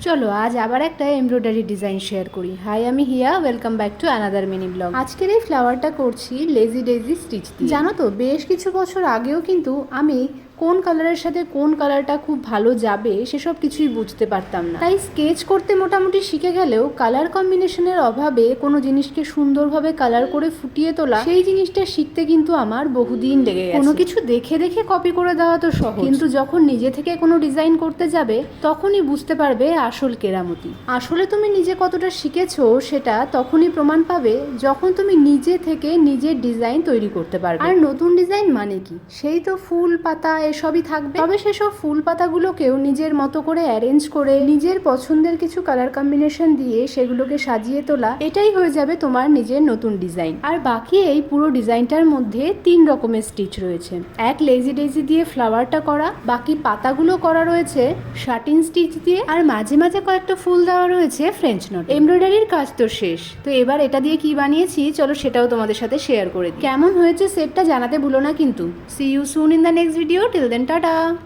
চলো আজ আবার একটা এমব্রয়ডারি ডিজাইন শেয়ার করি। হাই, আমি Hiya, welcome back to another mini blog. আজকের এই ফ্লাওয়ারটা করছি লেজি ডেজি স্টিচ দিয়ে। জানো তো, বেশ কিছু বছর আগেও কিন্তু আমি কোন কালারের সাথে কোন কালারটা খুব ভালো যাবে সেসব কিছুই বুঝতে পারতাম না। তাই স্কেচ করতে মোটামুটি শিখে গেলেও কালার কম্বিনেশনের অভাবে কোনো জিনিসকে সুন্দরভাবে কালার করে ফুটিয়ে তোলা, সেই জিনিসটা শিখতে কিন্তু আমার বহুদিন লেগে গেছে। কোনো কিছু দেখে দেখে কপি করে দেওয়া তো সহজ, কিন্তু যখন নিজে থেকে কোনো ডিজাইন করতে যাবে তখনই বুঝতে পারবে আসল কেরামতি। আসলে তুমি নিজে কতটা শিখেছো সেটা তখনই প্রমাণ পাবে যখন তুমি নিজে থেকে নিজের ডিজাইন তৈরি করতে পারবে। আর নতুন ডিজাইন মানে কি, সেই তো ফুল পাতা এসবই থাকবে। তবে সেসব ফুল পাতাগুলোকেও নিজের মতো করে অ্যারেঞ্জ করে নিজের পছন্দের কিছু কালার কম্বিনেশন দিয়ে সেগুলোকে সাজিয়ে তোলা, এটাই হয়ে যাবে তোমার নিজের নতুন ডিজাইন। আর বাকি এই পুরো ডিজাইনটার মধ্যে 3 রকমের স্টিচ রয়েছে। এক লেজি ডেজি দিয়ে ফ্লাওয়ারটা করা, বাকি পাতাগুলো করা রয়েছে শাটিন স্টিচ দিয়ে, আর মাঝে মাঝে কয়েকটা ফুল দেওয়া রয়েছে ফ্রেঞ্চ নট। এমব্রয়ডারির কাজ তো শেষ, তো এবার এটা দিয়ে কি বানিয়েছি চলো সেটাও তোমাদের সাথে শেয়ার করে দিই। কেমন হয়েছে সেটটা জানাতে ভুলো না কিন্তু। See you soon in the next video. Till then, tata.